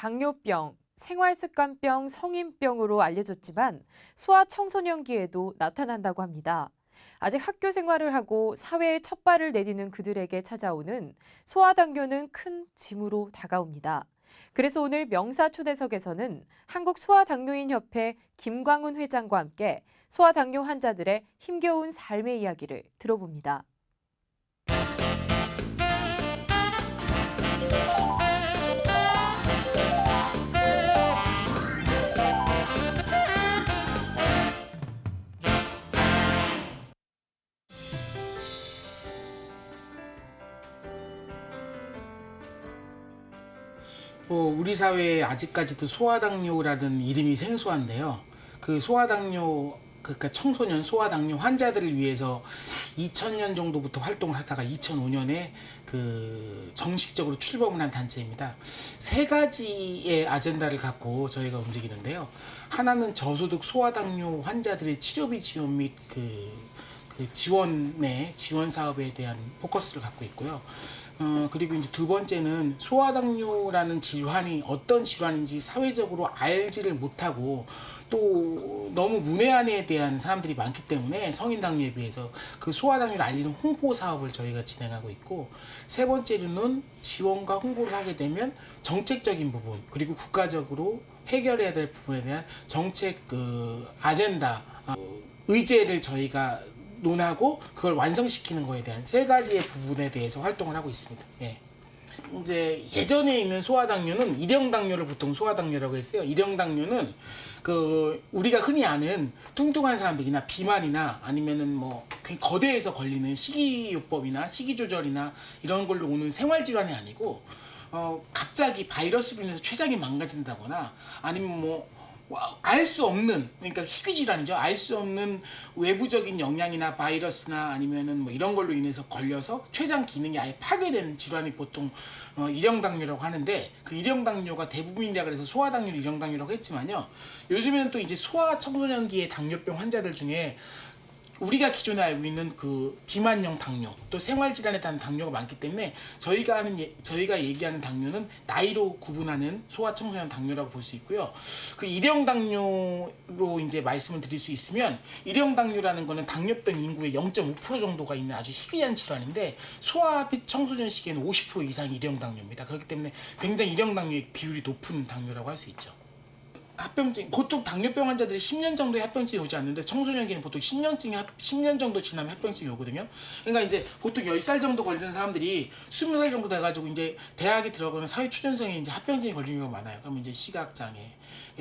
당뇨병, 생활습관병, 성인병으로 알려졌지만 소아청소년기에도 나타난다고 합니다. 아직 학교 생활을 하고 사회에 첫 발을 내디는 그들에게 찾아오는 소아당뇨는 큰 짐으로 다가옵니다. 그래서 오늘 명사초대석에서는 한국소아당뇨인협회 김광훈 회장과 함께 소아당뇨 환자들의 힘겨운 삶의 이야기를 들어봅니다. 우리 사회에 아직까지도 소아당뇨라는 이름이 생소한데요. 그 소아당뇨, 그러니까 청소년 소아당뇨 환자들을 위해서 2000년 정도부터 활동을 하다가 2005년에 그 정식적으로 출범을 한 단체입니다. 세 가지의 아젠다를 갖고 저희가 움직이는데요. 하나는 저소득 소아당뇨 환자들의 치료비 지원 및 지원 사업에 대한 포커스를 갖고 있고요. 그리고 이제 두 번째는 소아당뇨라는 질환이 어떤 질환인지 사회적으로 알지를 못하고 또 너무 문외한에 대한 사람들이 많기 때문에 성인 당뇨에 비해서 그 소아당뇨를 알리는 홍보 사업을 저희가 진행하고 있고, 세 번째로는 지원과 홍보를 하게 되면 정책적인 부분 그리고 국가적으로 해결해야 될 부분에 대한 정책 아젠다, 의제를 저희가 논하고 그걸 완성시키는 거에 대한 세 가지의 부분에 대해서 활동을 하고 있습니다. 예. 이제 예전에 있는 소아당뇨는 일형당뇨를 보통 소아당뇨라고 했어요. 일형당뇨는 우리가 흔히 아는 뚱뚱한 사람들이나 비만이나 아니면은 뭐 거대해서 걸리는 식이요법이나 식이조절이나 이런 걸로 오는 생활질환이 아니고, 갑자기 바이러스로 인해서 췌장이 망가진다거나 아니면 뭐 알 수 없는, 그러니까 희귀질환이죠. 알 수 없는 외부적인 영향이나 바이러스나 아니면은 뭐 이런 걸로 인해서 걸려서 췌장 기능이 아예 파괴되는 질환이 보통 일형당뇨라고 하는데, 그 일형당뇨가 대부분이라 그래서 소아당뇨를 일형당뇨라고 했지만요. 요즘에는 또 이제 소아청소년기의 당뇨병 환자들 중에 우리가 기존에 알고 있는 그 비만형 당뇨, 또 생활질환에 대한 당뇨가 많기 때문에 저희가 얘기하는 당뇨는 나이로 구분하는 소아청소년 당뇨라고 볼 수 있고요. 그 일형 당뇨로 이제 말씀을 드릴 수 있으면, 일형 당뇨라는 거는 당뇨병 인구의 0.5% 정도가 있는 아주 희귀한 질환인데, 소아 및 청소년 시기에는 50% 이상이 일형 당뇨입니다. 그렇기 때문에 굉장히 일형 당뇨의 비율이 높은 당뇨라고 할 수 있죠. 합병증, 보통 당뇨병 환자들이 10년 정도의 합병증이 오지 않는데 청소년기는 보통 10년 정도 지나면 합병증이 오거든요. 그러니까 이제 보통 10살 정도 걸리는 사람들이 20살 정도 돼가지고 이제 대학에 들어가는 사회초년생에 이제 합병증이 걸리는 경우가 많아요. 그럼 이제 시각장애,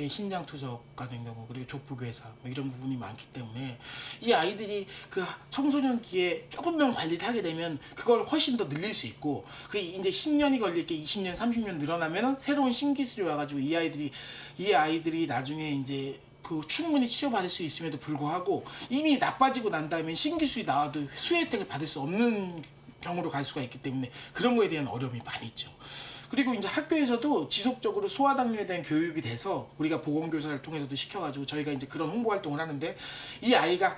신장투석 같은 경우, 그리고 족부괴사 뭐 이런 부분이 많기 때문에 이 아이들이 그 청소년기에 조금만 관리를 하게 되면 그걸 훨씬 더 늘릴 수 있고, 그 이제 10년이 걸릴 게 20년, 30년 늘어나면 새로운 신기술이 와가지고 이 아이들이 나중에 이제 충분히 치료받을 수 있음에도 불구하고 이미 나빠지고 난 다음에 신기술이 나와도 수혜 혜택을 받을 수 없는 경우로 갈 수가 있기 때문에 그런 거에 대한 어려움이 많이 있죠. 그리고 이제 학교에서도 지속적으로 소아당뇨에 대한 교육이 돼서 우리가 보건교사를 통해서도 시켜가지고 저희가 이제 그런 홍보 활동을 하는데, 이 아이가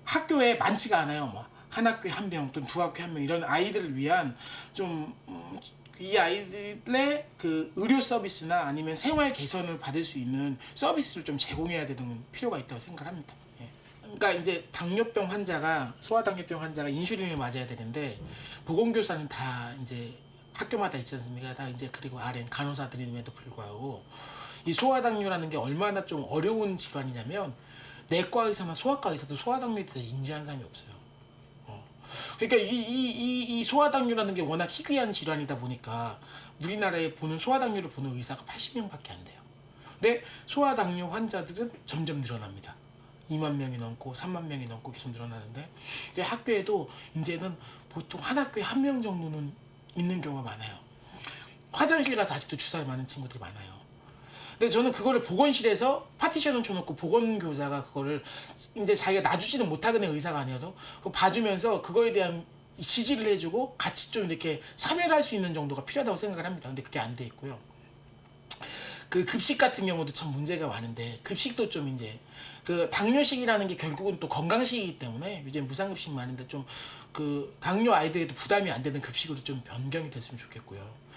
학교에 많지가 않아요. 뭐 한 학교에 한 명 또는 두 학교에 한 명, 이런 아이들을 위한 이 아이들의 그 의료 서비스나 아니면 생활 개선을 받을 수 있는 서비스를 좀 제공해야 되는 필요가 있다고 생각합니다. 예. 그러니까 이제 소아당뇨병 환자가 인슐린을 맞아야 되는데, 보건교사는 다 이제 학교마다 있지 않습니까? 다 이제, 그리고 RN 간호사들임에도 불구하고 이 소아당뇨라는 게 얼마나 좀 어려운 질환이냐면, 내과 의사나 소아과 의사도 소아당뇨에 대해서 인지하는 사람이 없어요. 그러니까 이 소아당뇨라는 게 워낙 희귀한 질환이다 보니까 우리나라에 소아당뇨를 보는 의사가 80명밖에 안 돼요. 근데 소아당뇨 환자들은 점점 늘어납니다. 2만 명이 넘고 3만 명이 넘고 계속 늘어나는데, 학교에도 이제는 보통 한 학교에 한 명 정도는 있는 경우가 많아요. 화장실 가서 아직도 주사를 맞는 친구들이 많아요. 근데 저는 그거를 보건실에서 파티션을 쳐놓고 보건교사가 그거를 이제 자기가 놔주지는 못하겠는 의사가 아니어서 봐주면서 그거에 대한 지지를 해주고 같이 좀 이렇게 참여를 할 수 있는 정도가 필요하다고 생각을 합니다. 근데 그게 안 돼 있고요. 그 급식 같은 경우도 참 문제가 많은데, 급식도 좀 이제 당뇨식이라는 게 결국은 또 건강식이기 때문에 요즘 무상급식 많은데 당뇨 아이들에도 부담이 안 되는 급식으로 좀 변경이 됐으면 좋겠고요.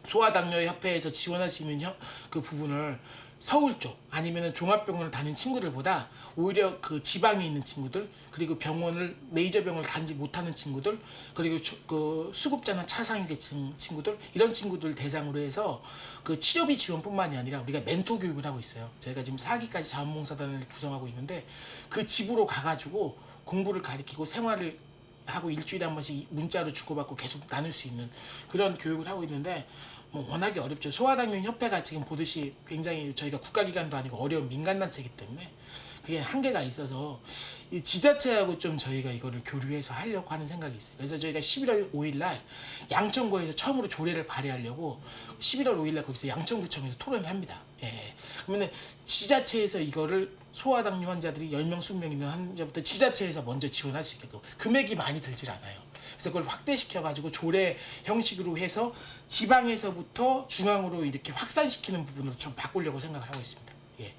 소아당뇨협회에서 지원할 수 있는 그 부분을 서울 쪽 아니면은 종합병원을 다니는 친구들보다 오히려 그 지방에 있는 친구들, 그리고 병원을 메이저 병원을 다니지 못하는 친구들, 그리고 그 수급자나 차상위계층 친구들, 이런 친구들 대상으로 해서 그 치료비 지원뿐만이 아니라 우리가 멘토 교육을 하고 있어요. 저희가 지금 4기까지 자원봉사단을 구성하고 있는데 그 집으로 가가지고 공부를 가르치고 생활을 하고 일주일에 한 번씩 문자로 주고받고 계속 나눌 수 있는 그런 교육을 하고 있는데, 뭐 워낙에 어렵죠. 소아당뇨 협회가 지금 보듯이 굉장히 저희가 국가기관도 아니고 어려운 민간단체이기 때문에 그게 한계가 있어서 이 지자체하고 좀 저희가 이거를 교류해서 하려고 하는 생각이 있어요. 그래서 저희가 11월 5일 날 양천구에서 처음으로 조례를 발의하려고 11월 5일 날 거기서 양천구청에서 토론을 합니다. 예. 그러면 지자체에서 이거를 소아당뇨 환자들이 10명, 20명 있는 환자부터 지자체에서 먼저 지원할 수 있게끔, 금액이 많이 들질 않아요. 그래서 그걸 확대시켜가지고 조례 형식으로 해서 지방에서부터 중앙으로 이렇게 확산시키는 부분으로 좀 바꾸려고 생각을 하고 있습니다. 예.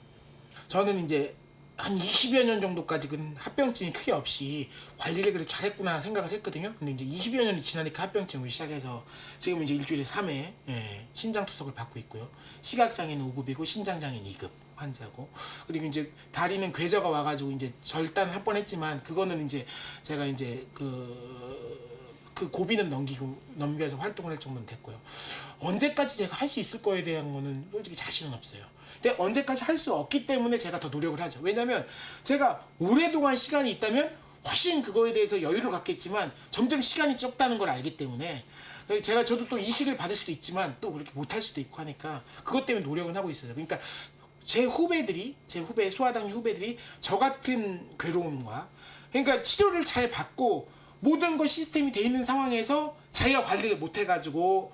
저는 이제 한 20여 년 정도까지는 합병증이 크게 없이 관리를 그래도 잘했구나 생각을 했거든요. 근데 이제 20여 년이 지나니까 합병증을 시작해서 지금 이제 일주일에 3회 신장투석을 받고 있고요. 시각장애는 5급이고 신장장애는 2급 환자고, 그리고 이제 다리는 궤저가 와가지고 이제 절단을 한 번 했지만 그거는 이제 제가 이제 그 고비는 넘겨서 활동을 할 정도는 됐고요. 언제까지 제가 할 수 있을 거에 대한 거는 솔직히 자신은 없어요. 근데 언제까지 할 수 없기 때문에 제가 더 노력을 하죠. 왜냐면 제가 오랫동안 시간이 있다면 훨씬 그거에 대해서 여유를 갖겠지만 점점 시간이 적다는 걸 알기 때문에 저도 또 이식을 받을 수도 있지만 또 그렇게 못할 수도 있고 하니까 그것 때문에 노력을 하고 있어요. 그러니까 제 소아당뇨 후배들이 저 같은 괴로움과, 그러니까 치료를 잘 받고 모든 것 시스템이 돼 있는 상황에서 자기가 관리를 못 해가지고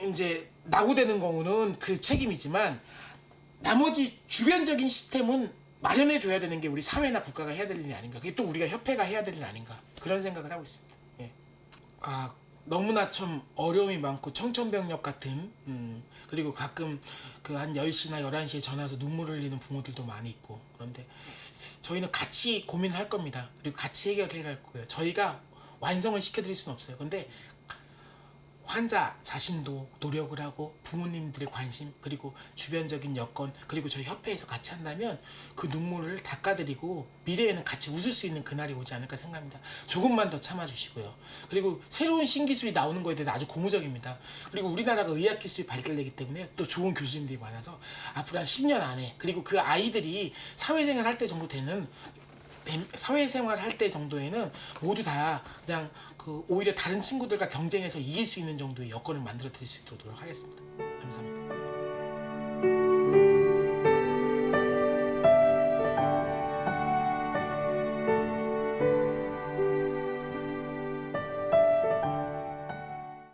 이제 낙오되는 경우는 그 책임이지만 나머지 주변적인 시스템은 마련해 줘야 되는 게 우리 사회나 국가가 해야 될 일이 아닌가. 그게 또 우리가 협회가 해야 될 일 아닌가. 그런 생각을 하고 있습니다. 예. 너무나 참 어려움이 많고 청천벽력 같은, 그리고 가끔 그 한 10시나 11시에 전화 와서 눈물을 흘리는 부모들도 많이 있고, 그런데 저희는 같이 고민할 겁니다. 그리고 같이 해결해 갈 거예요. 저희가 완성을 시켜드릴 수는 없어요. 근데 환자 자신도 노력을 하고 부모님들의 관심, 그리고 주변적인 여건, 그리고 저희 협회에서 같이 한다면 그 눈물을 닦아드리고 미래에는 같이 웃을 수 있는 그날이 오지 않을까 생각합니다. 조금만 더 참아주시고요. 그리고 새로운 신기술이 나오는 거에 대해서 아주 고무적입니다. 그리고 우리나라가 의학기술이 발달되기 때문에 또 좋은 교수님들이 많아서 앞으로 한 10년 안에, 그리고 그 아이들이 사회생활 할 때 정도 되는, 사회생활 할 때 정도에는 모두 다 그냥 오히려 다른 친구들과 경쟁해서 이길 수 있는 정도의 여건을 만들어 드릴 수 있도록 하겠습니다. 감사합니다.